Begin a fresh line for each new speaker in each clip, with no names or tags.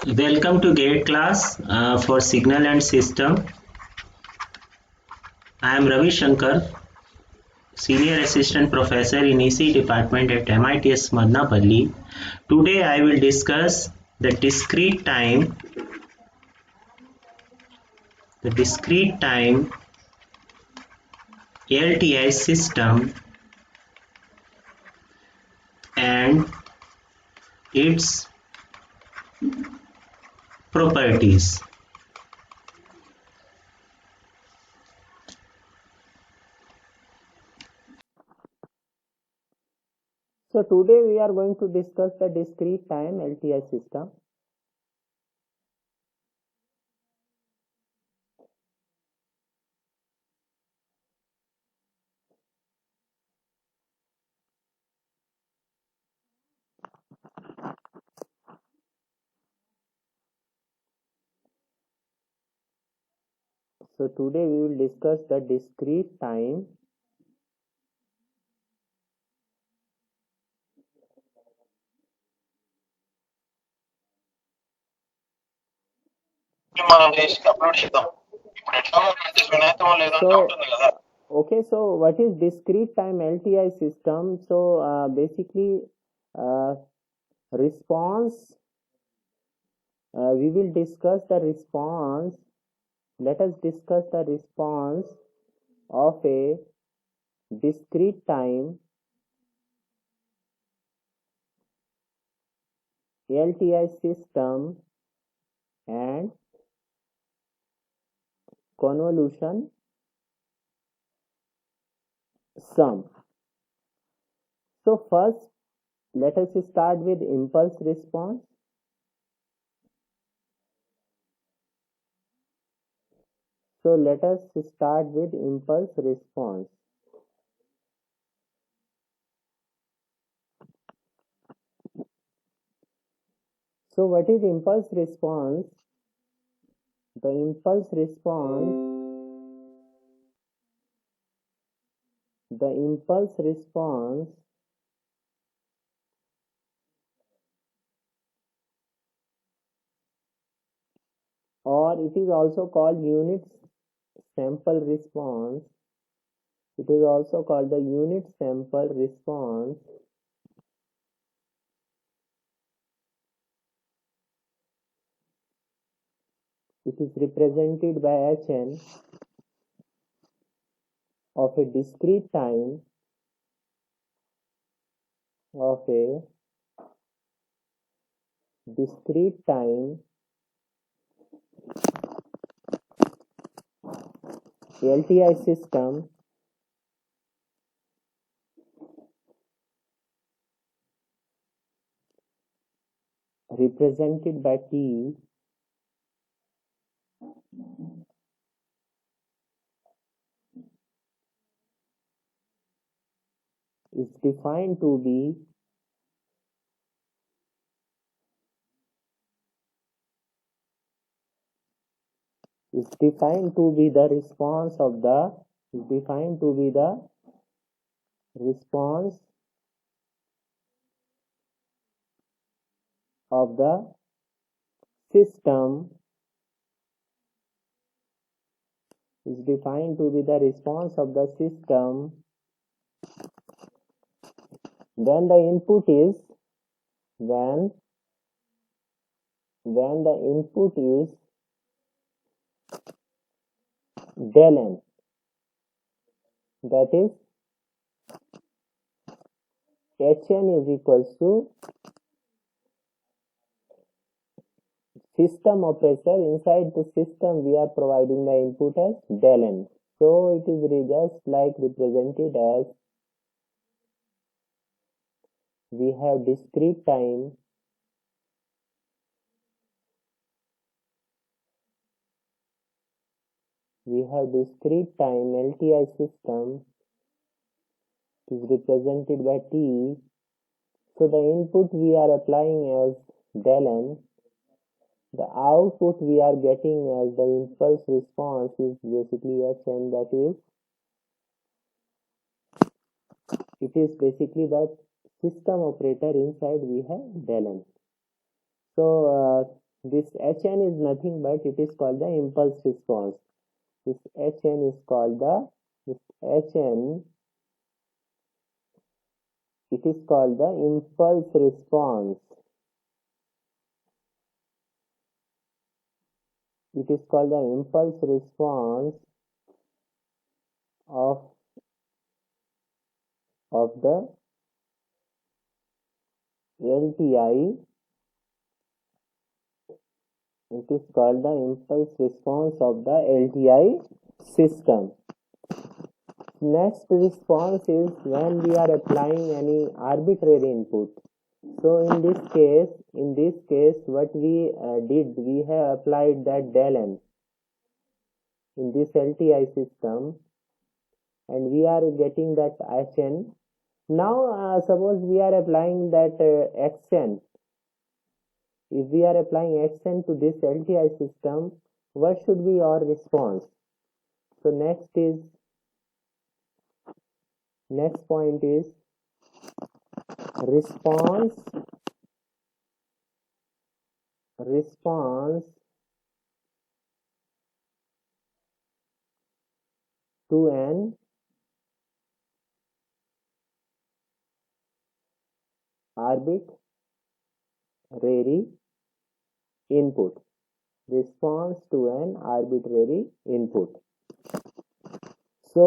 Welcome to GATE class for Signal and System. I am Ravi Shankar, Senior Assistant Professor in EC Department at MIT's Madanapalle. Today I will discuss the discrete time LTI system and its properties.
So today we are going to discuss the discrete time LTI system. So today we will discuss the discrete time so what is discrete time LTI system? So basically uh, response we will discuss the response. Let us discuss the response of a discrete time LTI system and convolution sum. So first let us start with impulse response. So let us start with impulse response. So what is impulse response? The impulse response, the impulse response or it is also called unit sample response. It is also called the unit sample response. It is represented by Hn of a discrete time of a discrete time LTI system represented by T is defined to be the response of the response of the system is defined to be the response of the system when the input is when the input is del n, that is Hn is equals to system operator. Inside the system we are providing the input as del n, so it is just like represented as we have discrete time LTI system is represented by T. So the input we are applying as del n, the output we are getting as the impulse response is basically Hn, that is, it is basically the system operator. Inside we have del n. So This Hn is nothing but it is called the impulse response. This Hn is called this Hn, it is called the impulse response. It is called the impulse response of the LTI. It is called the impulse response of the LTI system. Next response is when we are applying any arbitrary input. So in this case, what we did, we have applied that del n in this LTI system, and we are getting that Hn. Now, suppose we are applying that Xn. If we are applying Xn to this LTI system, what should be our response? So next point is response to an arbitrary input. Response to an arbitrary input. So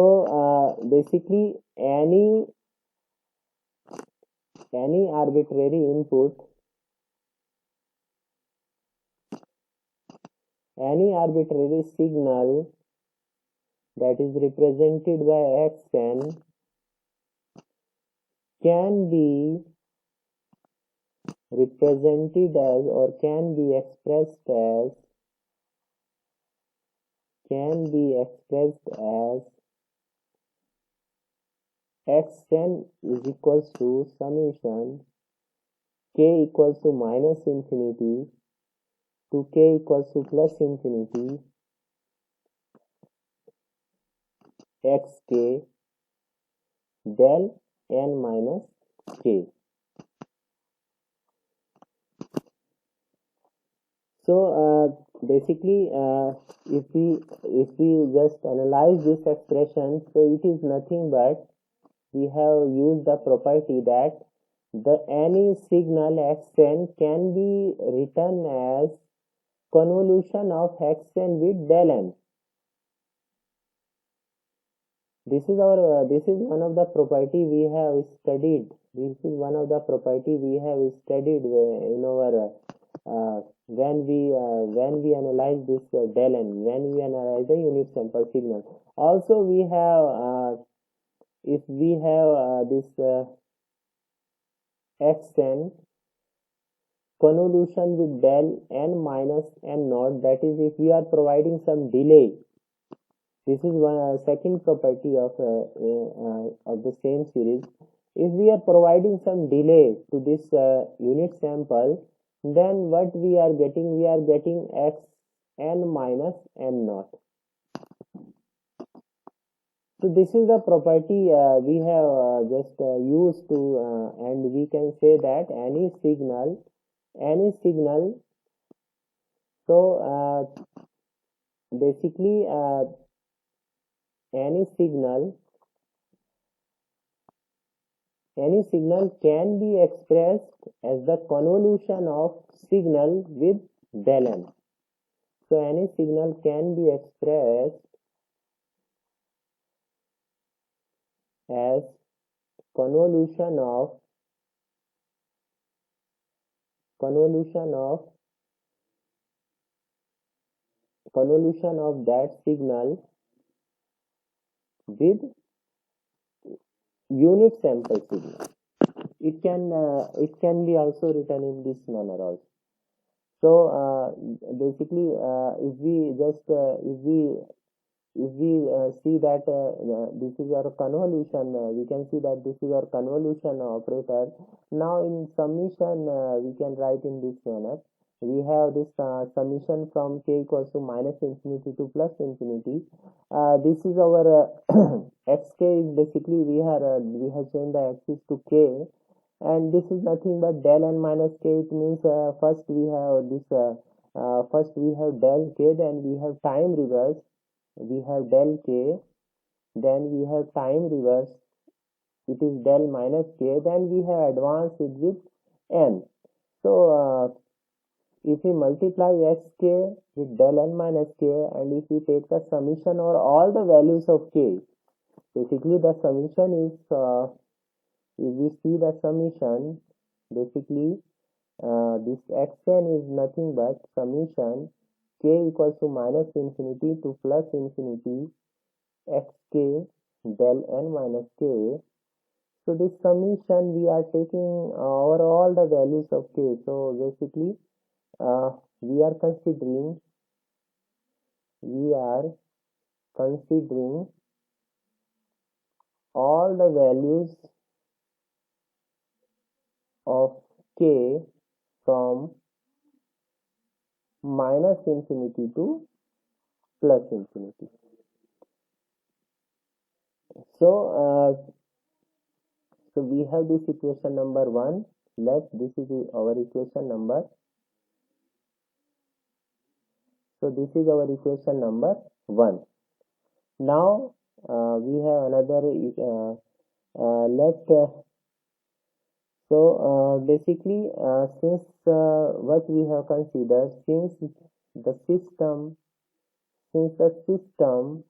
basically any arbitrary input, any arbitrary signal that is represented by Xn can be represented as, or can be expressed as Xn is equals to summation k equals to minus infinity to k equals to plus infinity xk del n minus k. So basically if we just analyze this expression, so it is nothing but we have used the property that any signal Xn can be written as convolution of Xn with del n. This is one of the property we have studied. This is one of the property we have studied in our when we analyze this del n, when we analyze the unit sample signal. Also we have if we have this Xn convolution with del n minus n naught, that is if we are providing some delay. This is one second property of the same series. If we are providing some delay to this unit sample, then what we are getting? We are getting Xn minus n naught. So this is the property we have just used to, and we can say that any signal. So basically any signal can be expressed as the convolution of signal with del n. So any signal can be expressed as convolution of that signal with unit sample signal. It can be also written in this manner also. So basically if we see that this is our convolution, we can see that this is our convolution operator. Now in summation we can write in this manner. We have this summation from k equals to minus infinity to plus infinity. This is our xk is basically we have changed the axis to k, and this is nothing but del n minus k. It means first we have this first we have del k, then we have time reverse, we have del k, then we have time reverse, it is del minus k, then we have advanced it with n. So if we multiply xk with del n minus k, and if we take the summation or all the values of k, basically the summation is, if we see the summation, basically this xn is nothing but summation k equals to minus infinity to plus infinity xk del n minus k. So this summation we are taking over all the values of k. So basically we are considering all the values of k from minus infinity to plus infinity. So so we have this equation number 1. This is our equation number. So this is our equation number 1. Now we have another basically since what we have considered, the system the system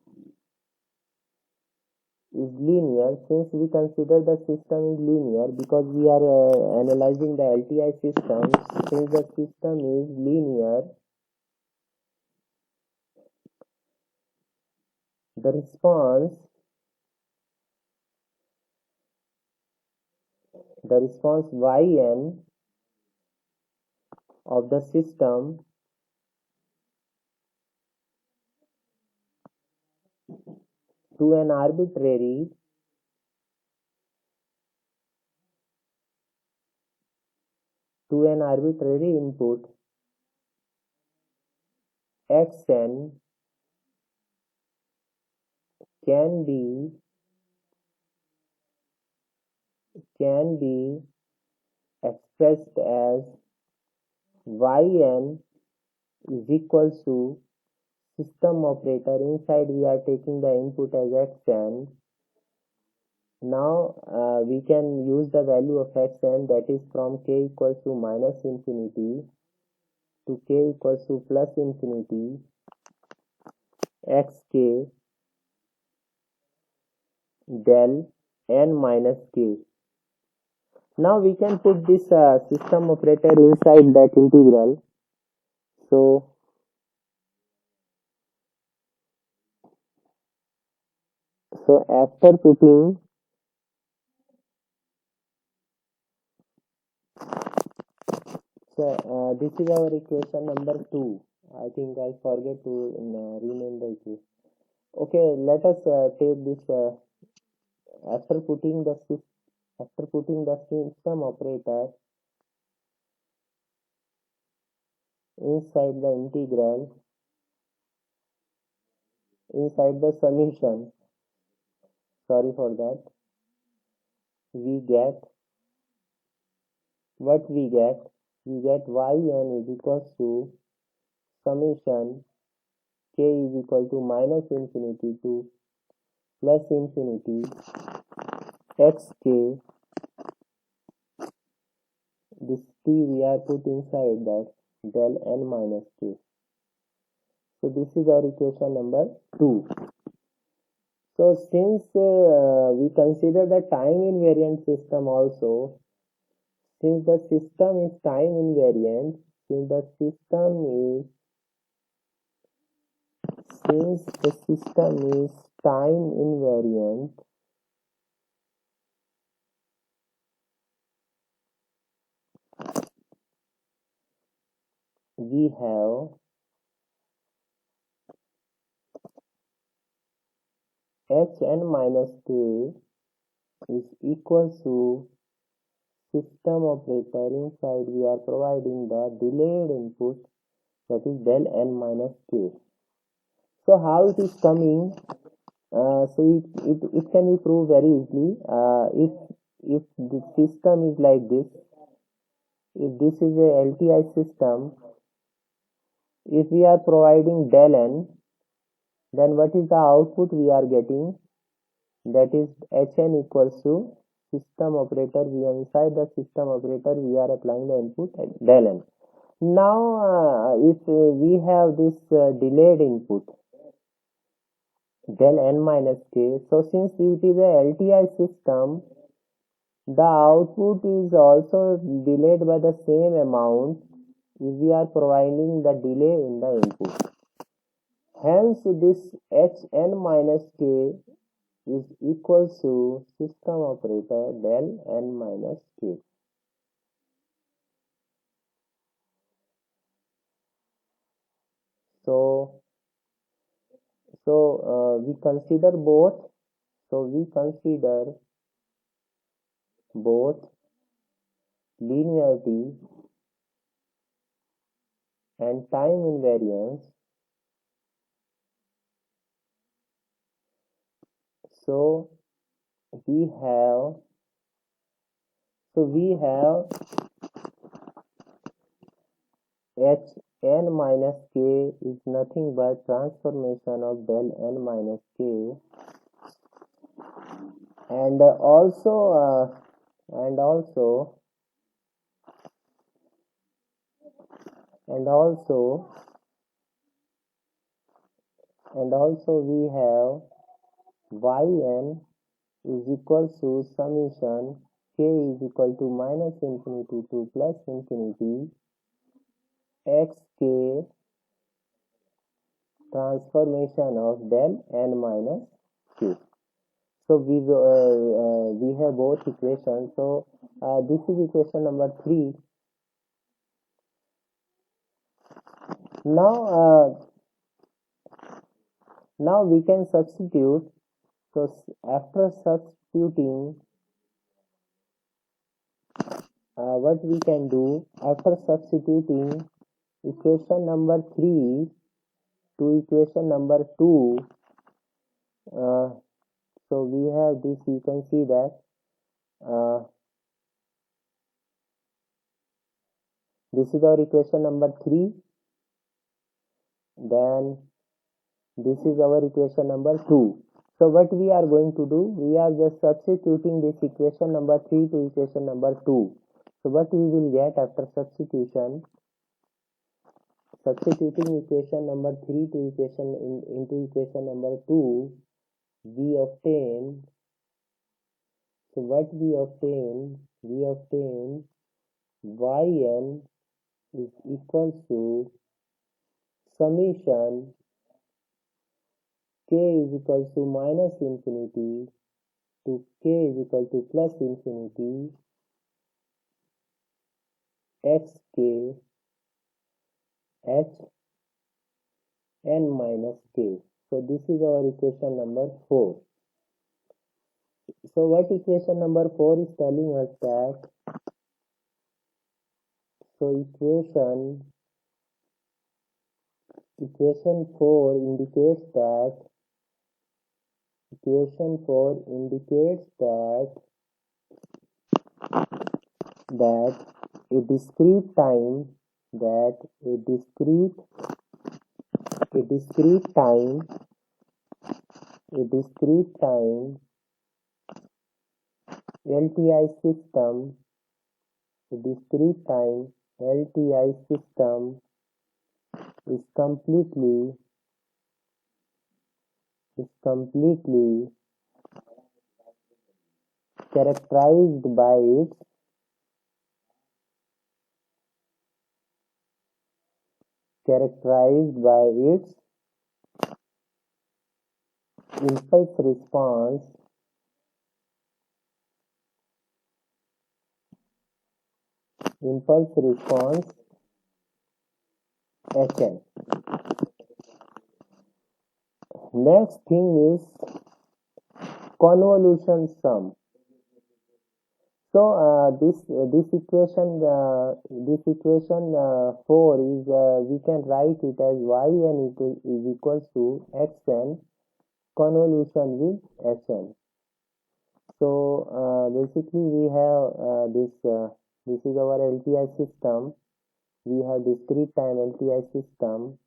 is linear, since we consider the system is linear, because we are analyzing the LTI system, since the system is linear, the response yn of the system to an arbitrary input xn can be expressed as yn is equals to system operator. Inside we are taking the input as xn. Now we can use the value of xn, that is from k equals to minus infinity to k equals to plus infinity xk del n minus k. Now we can put this system operator inside that integral. So after putting this is our equation number 2. I think I forget to rename the equation. Okay, let us take this after putting the system operator inside the integral, inside the summation, sorry for that, we get what we get yn is equals to summation k is equal to minus infinity to plus infinity xk. This t we are put inside that del n minus k. So this is our equation number 2. So since we consider the time invariant system also, since the system is time invariant, we have hn minus k is equal to system operator. Inside we are providing the delayed input, that is del n minus k. So how it is coming? So it can be proved very easily. If the system is like this, if this is a LTI system, if we are providing del n, then what is the output we are getting? That is Hn equals to system operator. We are inside the system operator, we are applying the input del n. Now, if we have this delayed input del n minus k, so since it is a LTI system, the output is also delayed by the same amount if we are providing the delay in the input. Hence, this Hn minus k is equals to system operator del n minus k. So we consider both. So we consider both linearity and time invariance. So we have Hn minus k is nothing but transformation of del n minus k, and also and also we have yn is equal to summation k is equal to minus infinity to plus infinity xk transformation of del n minus k. So we have both equations. So this is equation number 3. Now we can substitute. So after substituting, what we can do after substituting equation number 3 to equation number 2, so we have this. You can see that this is our equation number 3. Then this is our equation number 2. So what we are going to do, we are just substituting this equation number 3 to equation number 2. So what we will get after substituting equation number 3 to into equation number 2, we obtain. So what we obtain yn is equal to summation k is equal to minus infinity to k is equal to plus infinity xk h n minus k. So this is our equation number 4. So what equation number 4 is telling us that, so equation 4 indicates that a discrete time LTI system is completely characterized by its impulse response Hn. Next thing is convolution sum. So this equation 4 is we can write it as yn is equals to xn convolution with Hn. So basically we have this is our LTI system. we have discrete time LTI system.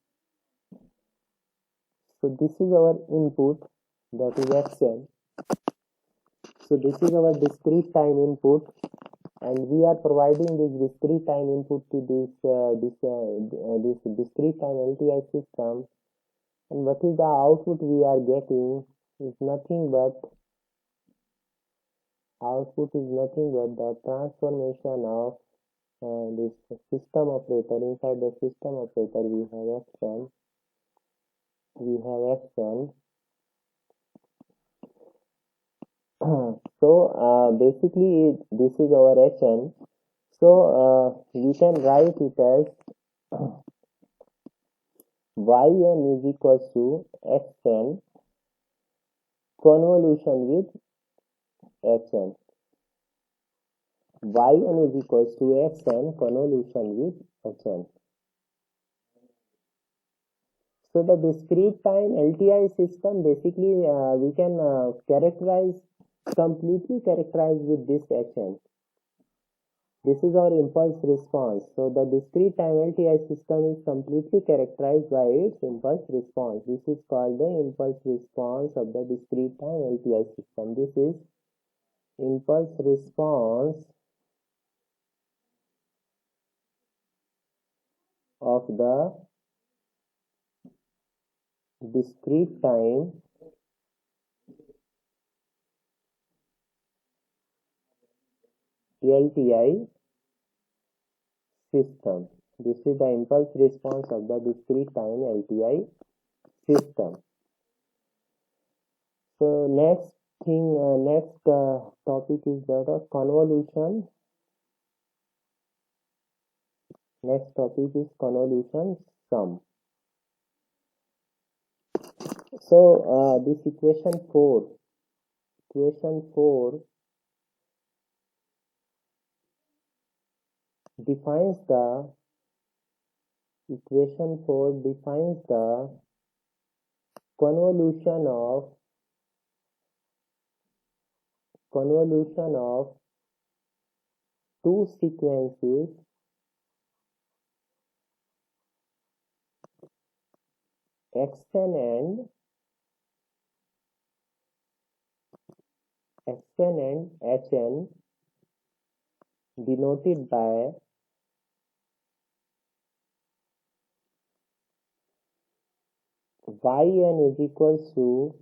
So this is our input, that is Xn. So this is our discrete time input, and we are providing this discrete time input to this discrete time LTI system. And what is the output we are getting is nothing but the transformation of this system operator. Inside the system operator we have Xn. So basically this is our Hn. So we can write it as Yn is equals to Xn convolution with Hn. Yn is equals to Xn convolution with Hn. So the discrete time LTI system, basically we can completely characterize with this Hn. This is our impulse response. So the discrete time LTI system is completely characterized by its impulse response. This is called the impulse response of the discrete time LTI system. This is impulse response of the discrete time LTI system. This is the impulse response of the discrete time LTI system. So next topic is that of convolution. Next topic is convolution sum. So this equation 4 defines the convolution of two sequences Xn and Hn denoted by Yn is equals to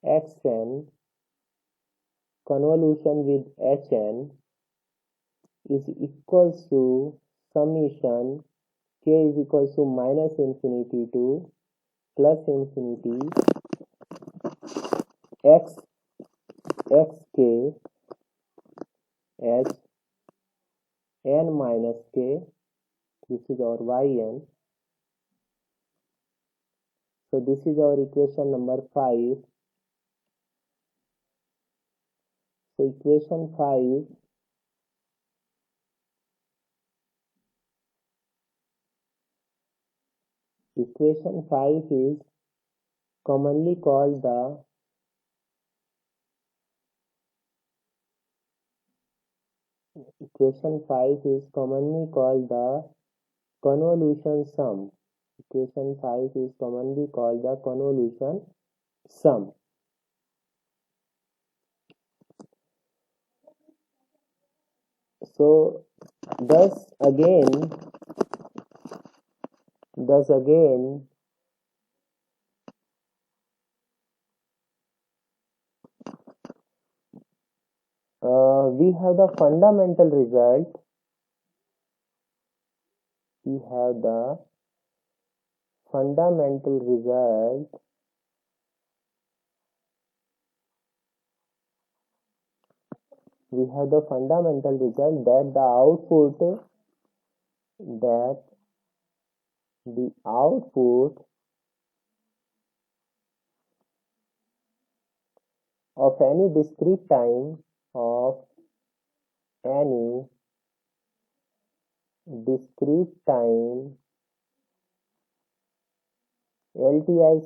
Xn convolution with Hn is equals to summation k is equals to minus infinity to plus infinity xk h n minus k. This is our Yn. So this is our equation number 5. So equation 5 is commonly called the convolution sum. Equation 5 is commonly called the convolution sum. So thus again we have the fundamental result. We have the fundamental result that the output of any discrete time LTI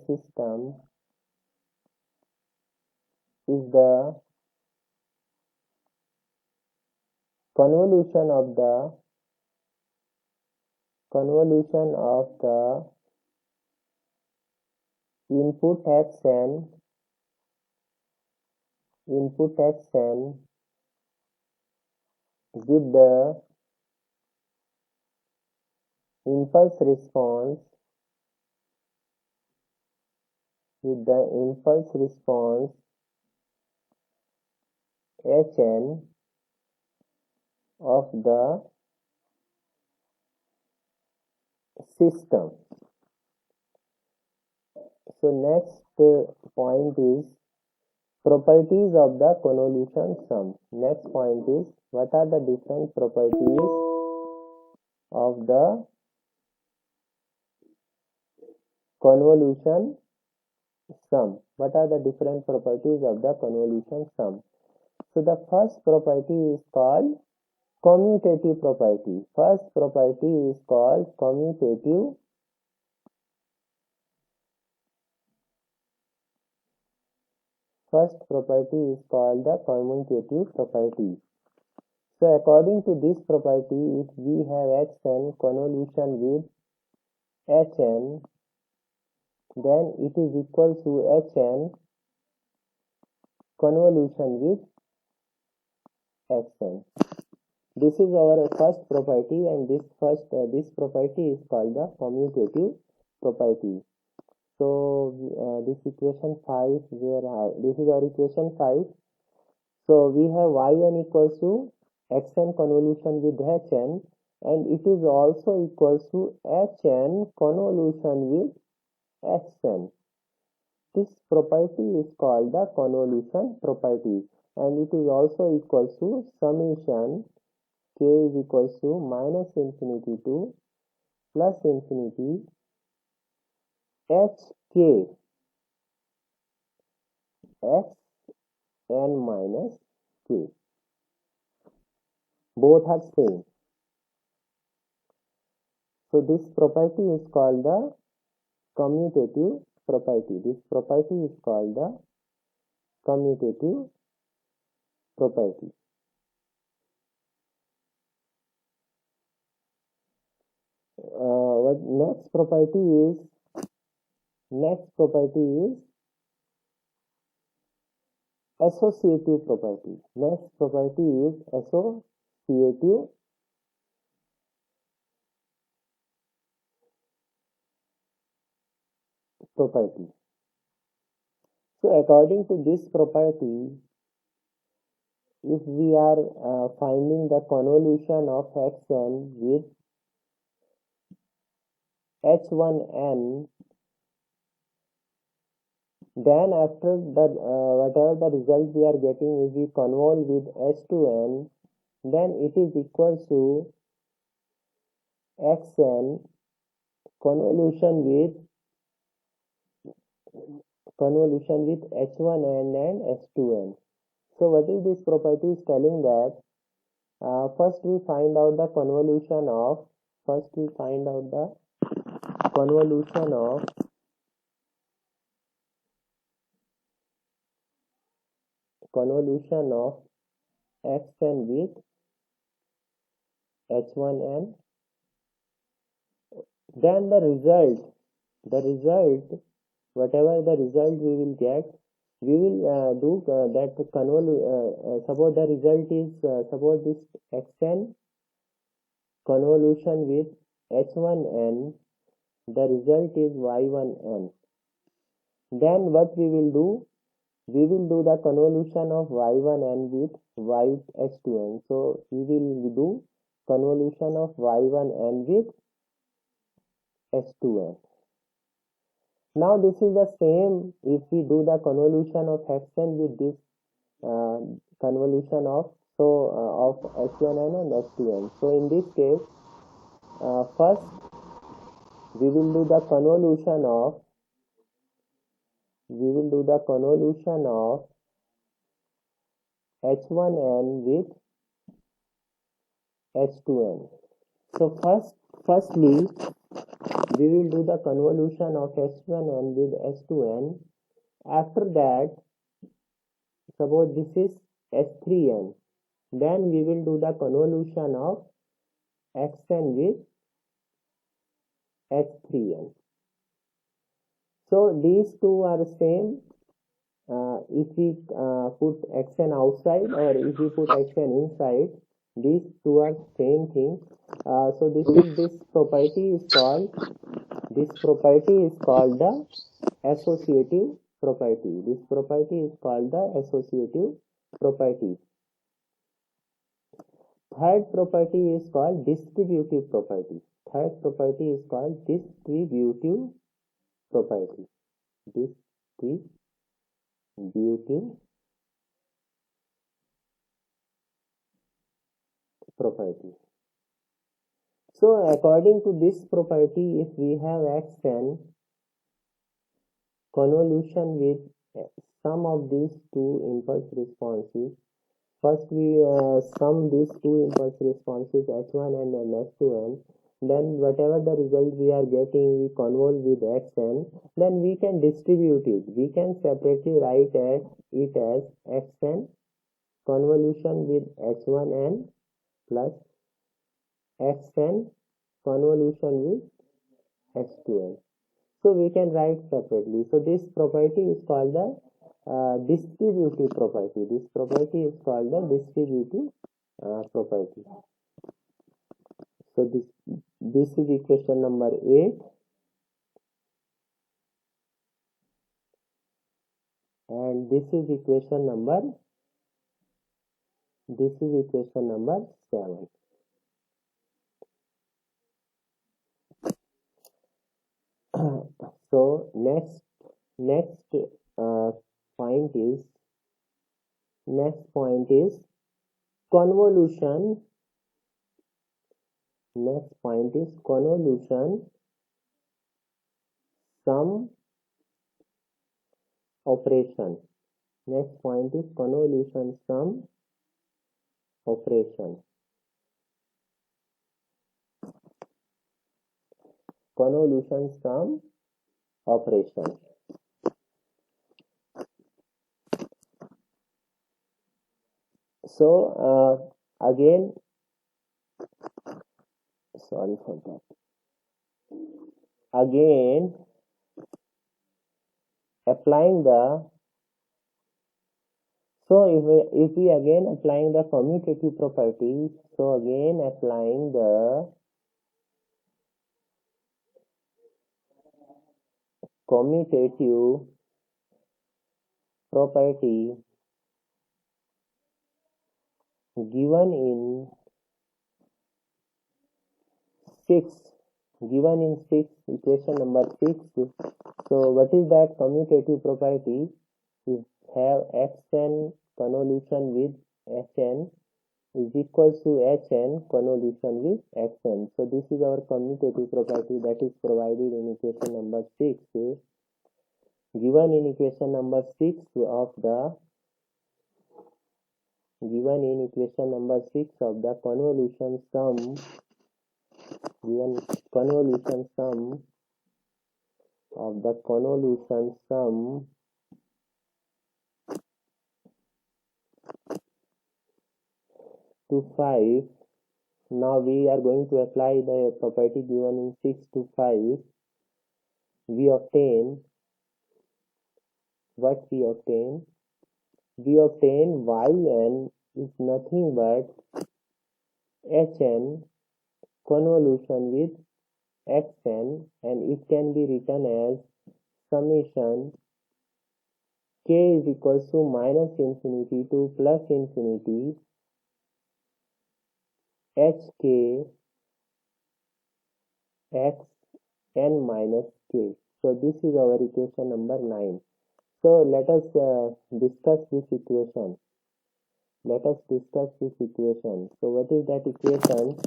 system is the convolution of the input action with the impulse response Hn of the system. So next point is properties of the convolution sum. Next point is what are the different properties of the convolution sum. What are the different properties of the convolution sum? So the first property is called commutative property. First property is called commutative the commutative property. So according to this property, if we have Xn convolution with Hn, then it is equal to Hn convolution with Xn. This is our first property, and this property is called the commutative property. So this equation 5, this is our equation 5. So we have yn equals to xn convolution with hn, and it is also equals to hn convolution with xn. This property is called the convolution property, and it is also equals to summation k is equals to minus infinity to plus infinity hk xn minus k. Both are same. So this property is called the commutative property. This property is called the commutative property. What next property is associative property. Next property is associative property. So according to this property, if we are finding the convolution of xn with h1n, then after the whatever the result we are getting, if we convolve with h2n, then it is equal to xn convolution with h1n and h2n. So what is this property is telling that first we find out the convolution of xn with h1n, then the result whatever the result we will get, we will do that suppose the result is suppose this xn convolution with h1n, the result is y1n. Then what we will do, we will do the convolution of y1n with h2n. So we will do convolution of y1n with h2n. Now this is the same if we do the convolution of xn with this convolution of h1n and h2n. So in this case, first we will do the convolution of h1n with h2n. So firstly we will do the convolution of h1n with h2n. After that suppose this is S3n, then we will do the convolution of xn with S3n. So these two are same. If we put xn outside or if we put xn inside, these two are same thing. So this property is called the associative property. This property is called the associative property. Third property is called distributive property. Third property is called distributive property. Distributive property. So according to this property, if we have xn convolution with sum of these two impulse responses, first we sum these two impulse responses h1 and then h2n, then whatever the result we are getting, we convolve with xn, then we can distribute it. We can separately write it as xn convolution with h1n plus xn convolution with h2n. So we can write separately. So this property is called the distributive property. This property is called the distributive property. So this is equation number 8, and this is equation number 7. So next point is convolution. Next point is convolution sum operation. Next point is convolution sum operation. Convolution sum operation. So again, sorry for that. Again, applying the, so if we again applying the commutative property, so again applying the commutative property given in 6, equation number 6. So what is that commutative property? We have xn convolution with hn is equals to hn convolution with xn. So this is our commutative property that is provided in equation number 6. Given in equation number 6 of the convolution sum, to 5. Now we are going to apply the property given in 6 to 5. We obtain yn is nothing but hn convolution with xn, and it can be written as summation k is equals to minus infinity to plus infinity hk x n minus k. So this is our equation number 9. So let us discuss this equation. So what is that equation?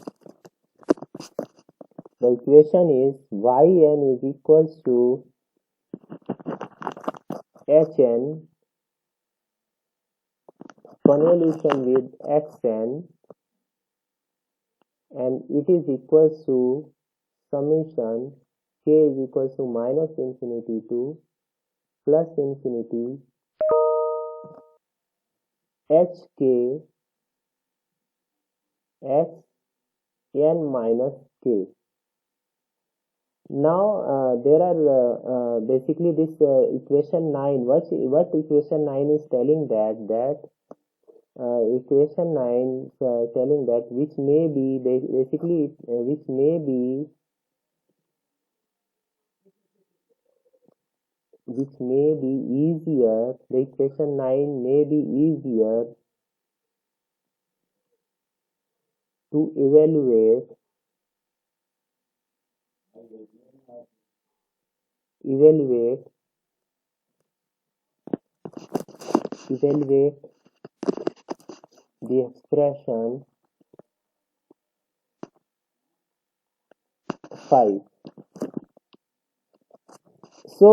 The equation is yn is equals to hn convolution with xn, and it is equals to summation k is equals to minus infinity to plus infinity hk hn minus k. Now there are basically this equation 9. What equation 9 is telling that equation 9 telling that which may be basically which may be easier. The equation 9 may be easier to evaluate the expression 5. So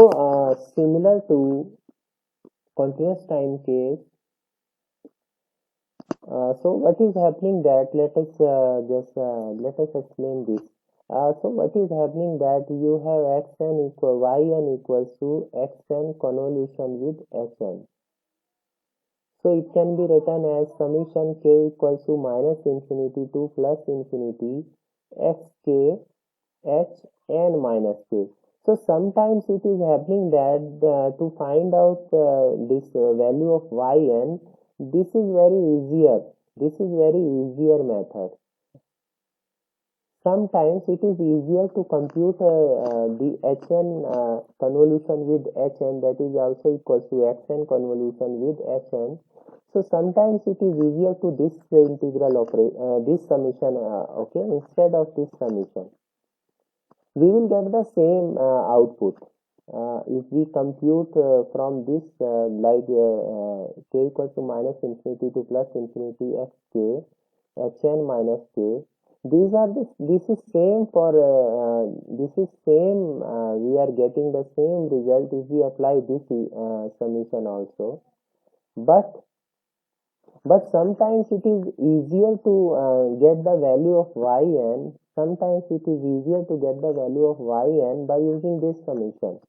similar to continuous time case, so what is happening that let us explain this. So what is happening that you have xn equal yn equals to xn convolution with hn. So it can be written as summation k equals to minus infinity to plus infinity xk h n minus k. So sometimes it is happening that to find out this value of yn, this is very easier method. Sometimes it is easier to compute the hn convolution with hn, that is also equals to xn convolution with hn. So sometimes it is easier to this integral this summation okay, instead of this summation. We will get the same output if we compute from this k equals to minus infinity to plus infinity xk hn minus k. This is same for we are getting the same result if we apply this summation also, but sometimes it is easier to get the value of yn. Sometimes it is easier to get the value of yn by using this summation.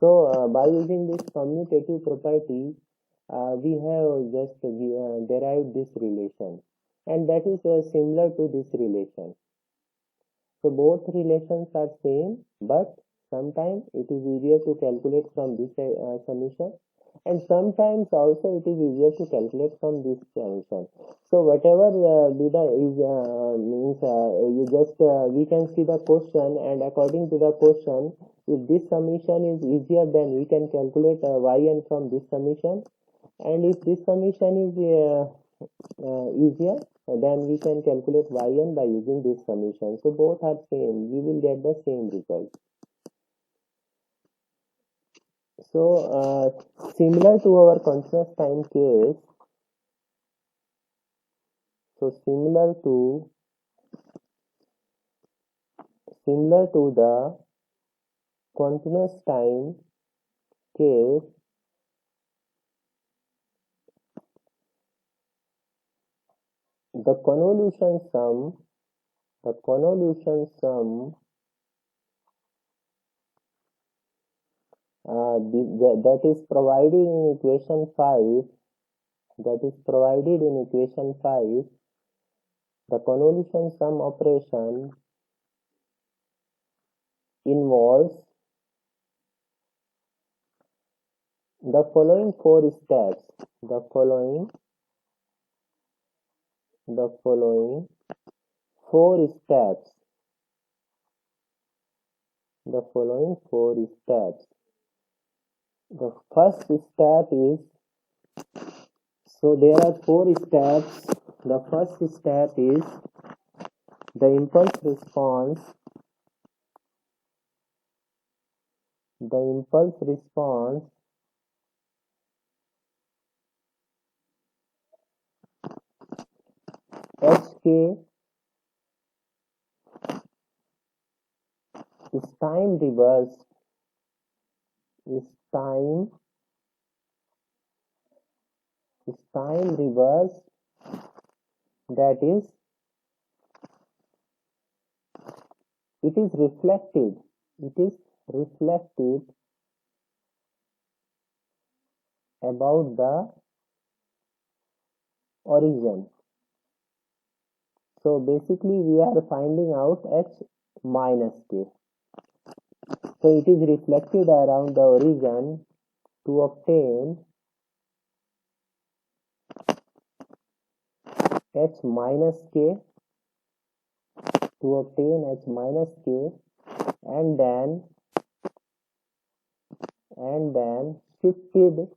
So by using this commutative property, we have just derived this relation, and that is similar to this relation. So both relations are same, but sometimes it is easier to calculate from this summation, and sometimes also it is easier to calculate from this summation. So whatever means you just we can see the question, and according to the question, if this summation is easier, then we can calculate yn from this summation, and if this summation is easier, then we can calculate yn by using this summation. So both are same, we will get the same result. So similar to our continuous time case, so similar to the continuous time case, the convolution sum that is provided in equation 5, the convolution sum operation involves the following four steps. The following four steps. The first step is, so there are four steps. The first step is the impulse response. Hk is time reversed. That is, it is reflected about the origin. So basically we are finding out h minus k. So it is reflected around the origin to obtain h minus k, and then shifted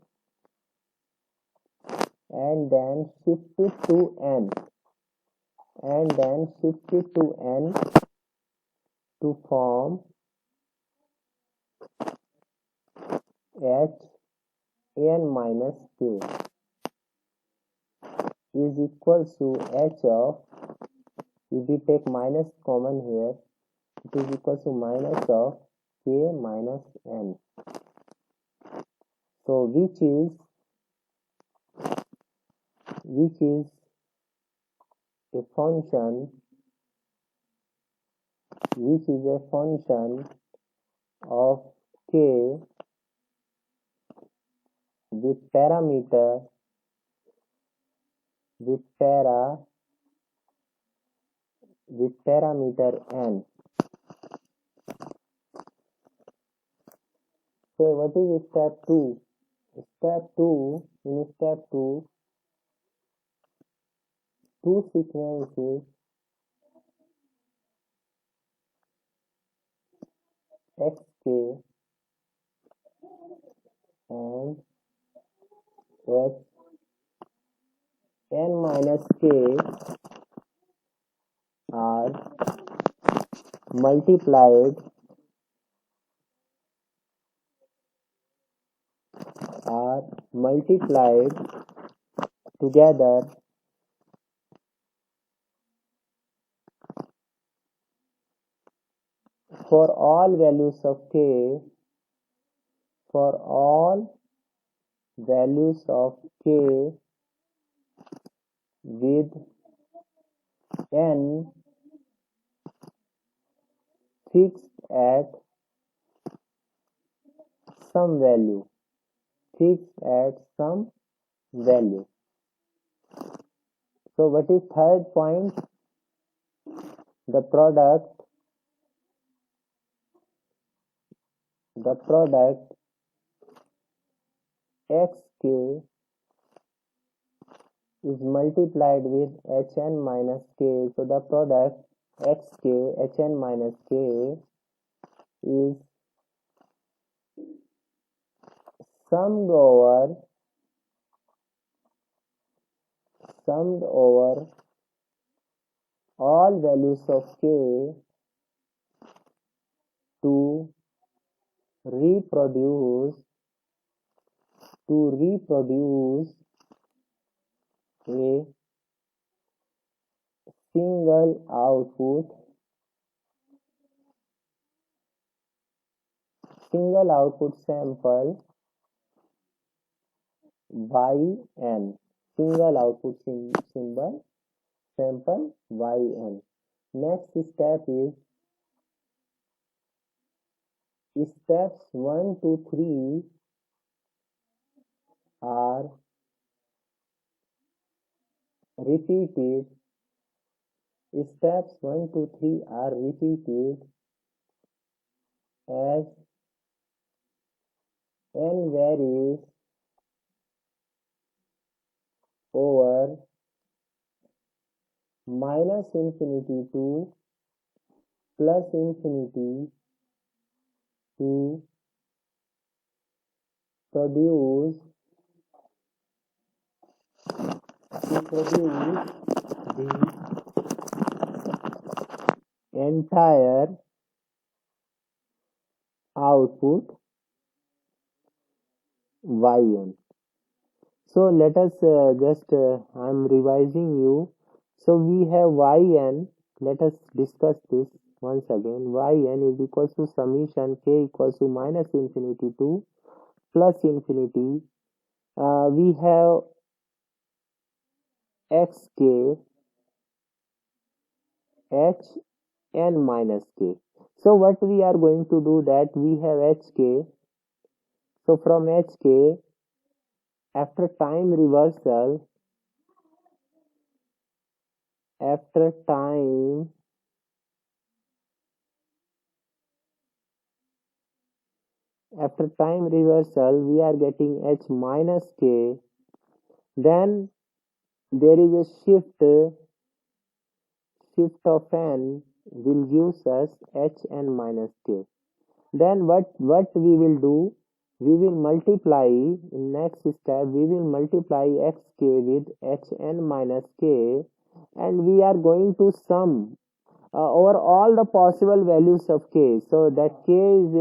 to n, to form h n minus k is equal to h of, if we take minus common here, it is equal to minus of k minus n. So which is a function of k with parameter n. So what is step 2? In step 2, two sequences xk and h n minus k are multiplied together for all values of k with n fixed at some value. So what is third point? The product xk is multiplied with hn minus k. So the product xk hn minus k is summed over all values of k to reproduce a single output sample yn. Single output sample yn. Next step is steps 1 to 3 are repeated. Steps 1 to 3 are repeated as n varies over minus infinity to plus infinity to produce the entire output yn. So let us I'm revising you. So we have yn. Let us discuss this once again. Yn is equals to summation k equals to minus infinity to plus infinity. We have xk h n minus k. So what we are going to do, that we have hk. So from hk, after time reversal, after time reversal we are getting h minus k. Then there is a shift of n will gives us h n minus k. Then what we will do, we will multiply, in next step we will multiply xk with hn minus k, and we are going to sum over all the possible values of k. So that k is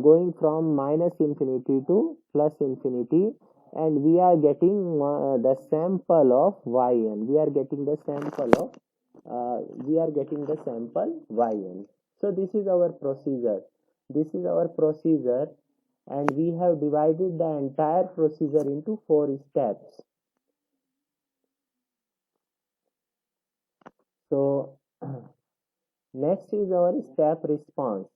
going from minus infinity to plus infinity, and we are getting the sample of yn. We are getting the sample yn. So this is our procedure. And we have divided the entire procedure into 4 steps. So next is our step response.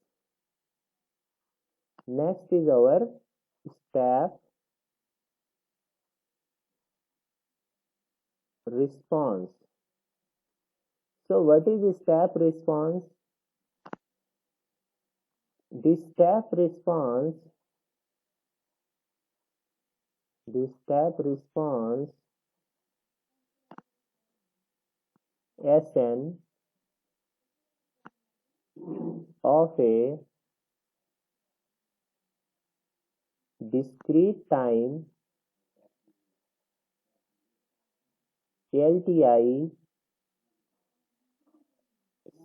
So what is the step response? The step response Sn of a discrete time LTI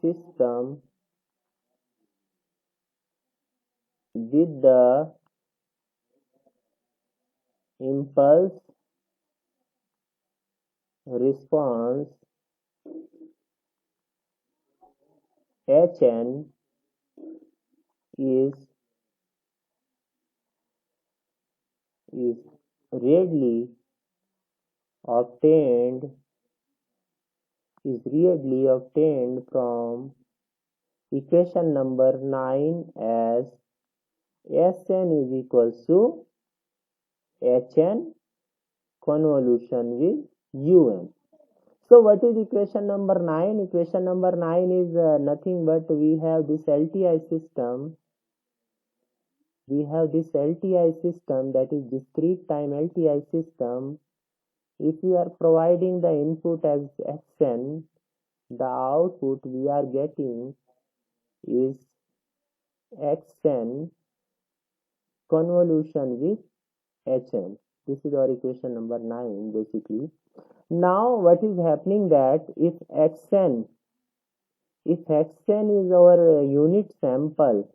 system with the impulse response Hn is readily obtained from equation number 9 as Sn is equals to Hn convolution with Un. So what is equation number 9? Equation number 9 is nothing but we have this LTI system. That is discrete time LTI system. If we are providing the input as Xn, the output we are getting is Xn convolution with Hn. This is our equation number 9 basically. Now what is happening that if Xn is our unit sample,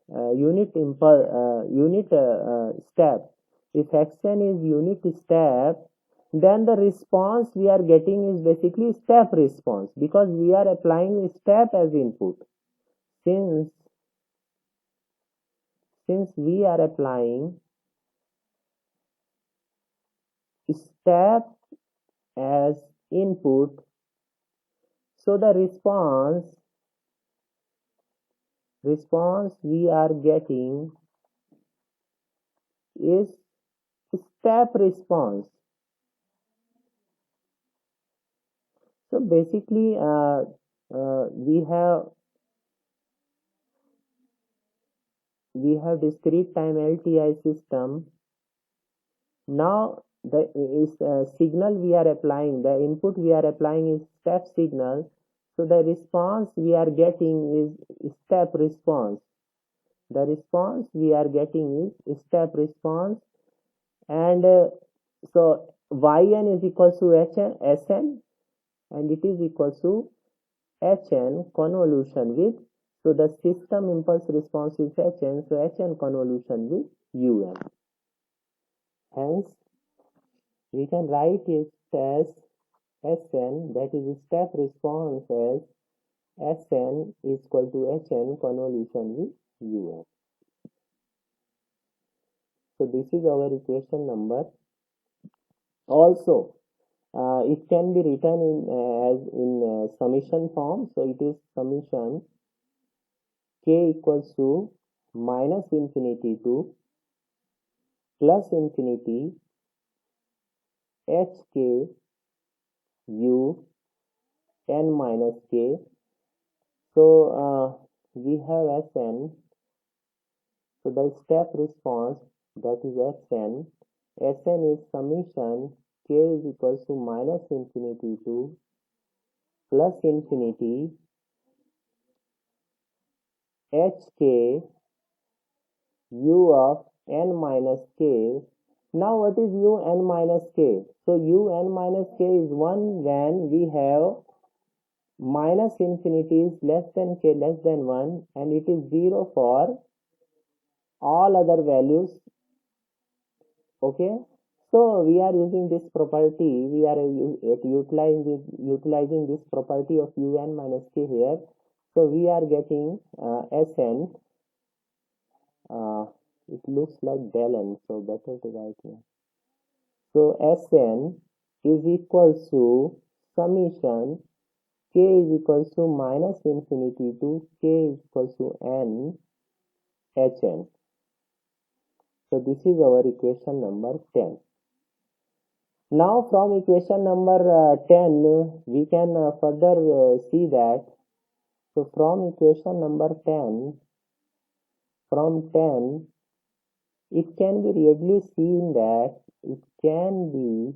step, if Xn is unit step, then the response we are getting is basically step response, because we are applying step as input. Since we are applying step as input, so the response we are getting is step response. So basically we have discrete time LTI system. Now the signal we are applying, the input we are applying is step signal. So the response we are getting is step response. And so Yn is equal to Sn, and it is equal to Hn convolution with, so the system impulse response is Hn, so Hn convolution with Un. Hence we can write it as Sn, that is step response, as Sn is equal to Hn convolution with Un. So this is our equation number. Also it can be written in summation form. So it is summation k equals to minus infinity to plus infinity hk u n minus k. So we have Sn. So the step response, that is Sn. Sn is summation k is equals to minus infinity to plus infinity hk u of n minus k. Now what is u n minus k? So u n minus k is 1 when we have minus infinity is less than k less than 1, and it is 0 for all other values. Okay, so we are using this property, we are utilizing this property of un minus k here. So we are getting Sn. It looks like del n, so better to write here. So Sn is equals to summation k is equals to minus infinity to k is equals to n hn. So this is our equation number 10. Now from equation number 10 we can further see that, so from equation number 10, from 10 it can be readily seen that it can be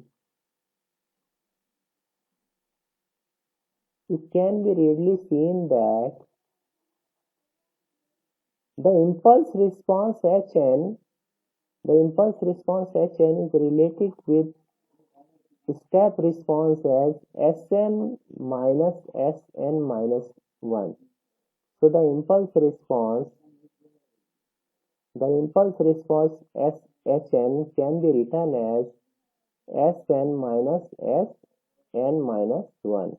readily seen that the impulse response Hn is related with step response as Sn minus Sn minus 1. So the impulse response Hn can be written as Sn minus Sn minus 1.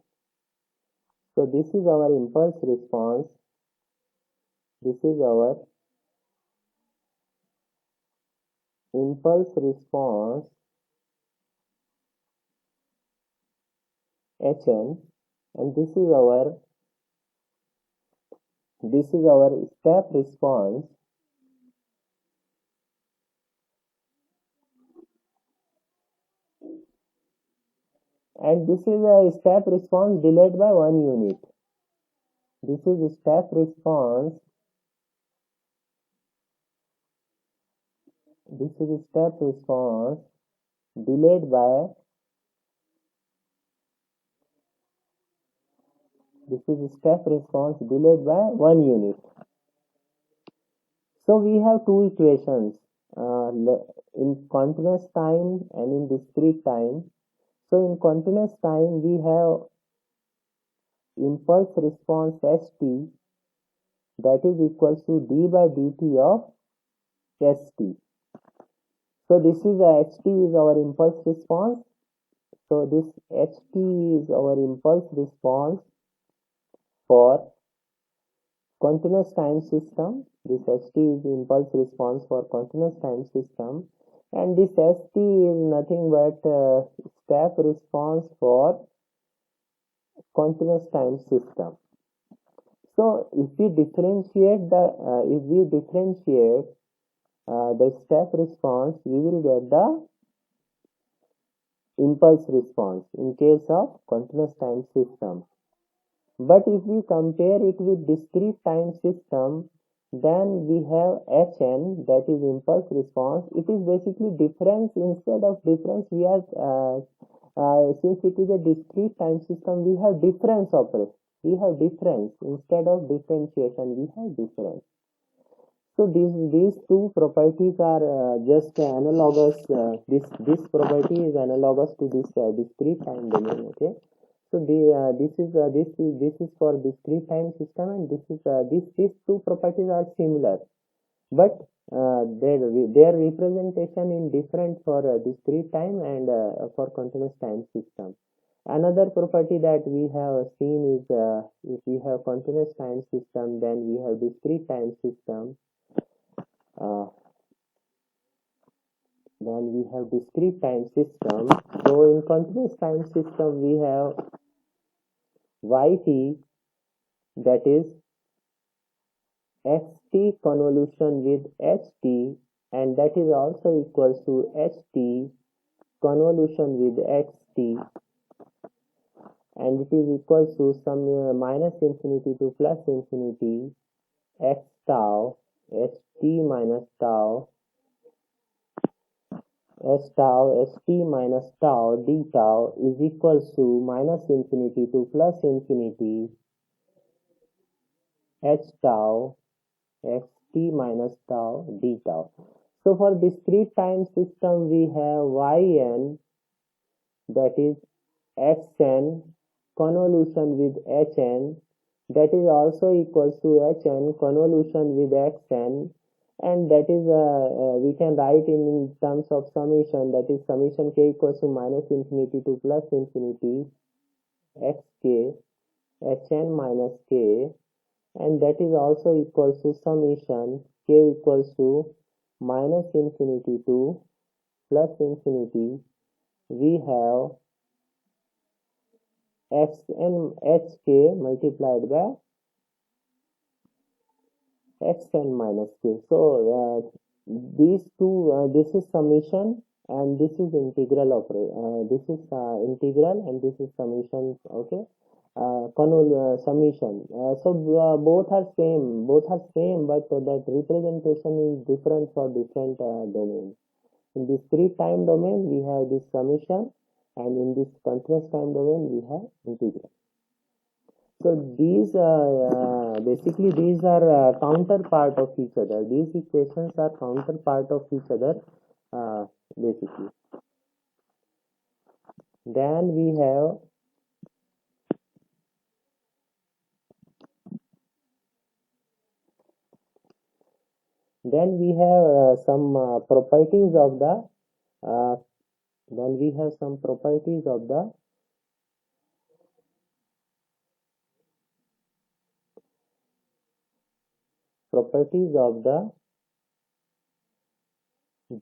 So this is our impulse response. This is our impulse response Hn, and this is our step response, and this is a step response delayed by 1 unit. This is step response. This is step response delayed by 1 unit. So we have two equations in continuous time and in discrete time. So in continuous time we have impulse response st, that is equals to d by dt of st. So this is ht is our impulse response. So this ht is our impulse response for continuous time system. This ht is the impulse response for continuous time system, and this st is nothing but step response for continuous time system. So if we differentiate the step response, we will get the impulse response in case of continuous time system. But if we compare it with discrete time system, then we have Hn, that is impulse response. It is basically difference. Instead of difference, we are since it is a discrete time system, we have difference operation. We have difference instead of differentiation. We have difference. So these two properties are just analogous. This property is analogous to this discrete time domain. Okay. So this is for discrete time system, and these two properties are similar, but their representation in different for discrete time and for continuous time system. Another property that we have seen is if we have continuous time system, then we have discrete time system. Then we have discrete time system. So in continuous time system, we have yt, that is xt convolution with ht, and that is also equals to ht convolution with xt, and it is equal to some minus infinity to plus infinity x tau st minus tau st minus tau d tau is equal to minus infinity to plus infinity h tau xt minus tau d tau. So for discrete time system we have yn, that is xn convolution with hn, that is also equals to hn convolution with xn, and that is we can write in terms of summation, that is summation k equals to minus infinity to plus infinity xk hn minus k, and that is also equals to summation k equals to minus infinity to plus infinity. We have xn hk multiplied by xn minus k. So these two, this is summation and this is integral this is integral and this is summation. Okay, summation. So both are same, but that representation is different for different domains. In discrete time domain we have this summation, and in this continuous time domain we have integral. So these basically these are counterpart of each other. These equations are counterpart of each other basically. Then we have some properties of the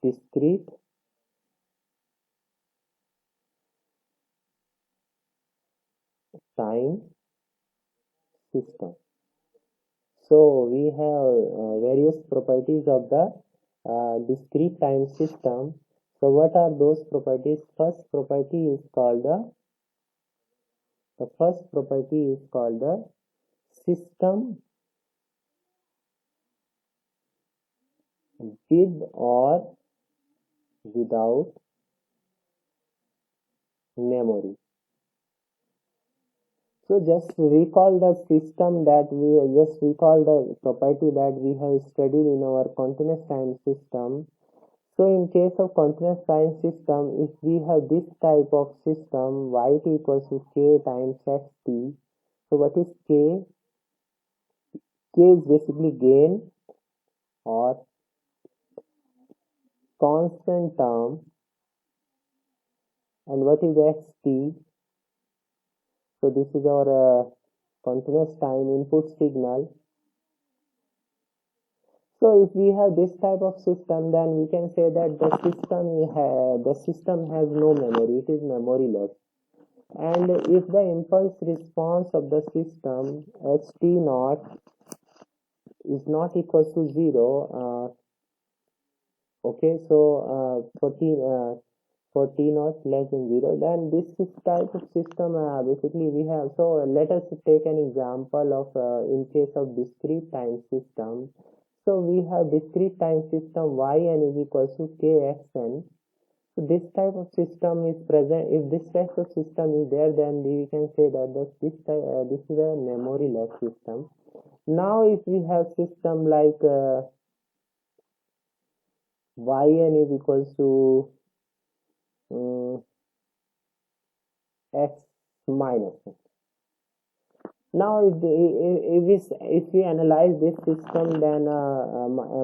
discrete time system. So we have various properties of the discrete time system. So what are those properties? First property is called the system with or without memory. So just recall the property that we have studied in our continuous time system. So in case of continuous time system, if we have this type of system, yt equals to k times xt. So what is k? K is basically gain or constant term, and what is xt? So this is our continuous time input signal. So if we have this type of system, then we can say that the system has no memory, it is memoryless. And if the impulse response of the system ht naught is not equal to 0, okay, so for t naught less than 0, then this type of system basically we have. So let us take an example of in case of discrete time system. So we have discrete time system yn is equal to kxn. So this type of system is present. If this type of system is there, then we can say that this is a memoryless system. Now if we have system like yn is equal to x minus. Now if we analyze this system, then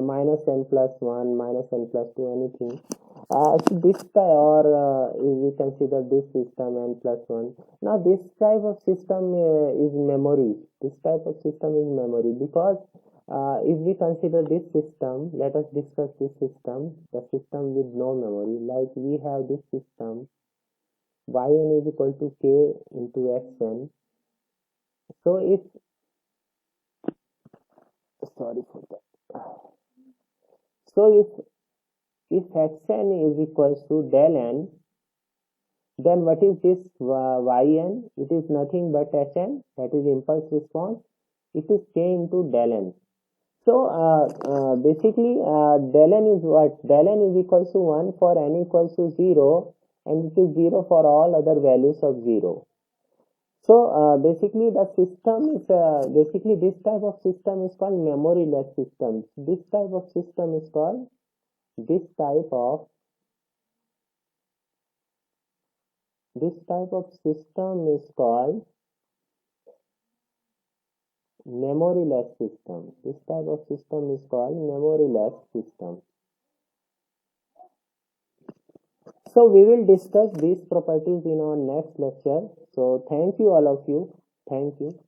minus n plus 1, minus n plus 2, anything. So this type, or if we consider this system n plus 1. Now this type of system is memory. This type of system is memory, because if we consider this system, let us discuss this system, the system with no memory. Like we have this system yn is equal to k into xn. So if xn is equals to del n, Then what is this yn? It is nothing but hn, that is impulse response. It is k into del n. So basically del n is what? Del n is equals to 1 for n equals to 0, and it is 0 for all other values of 0. So basically the system is basically this type of system is called memory-less systems. This type of system is called memory-less system. This type of system is called memory-less system. So we will discuss these properties in our next lecture. So thank you all of you. Thank you.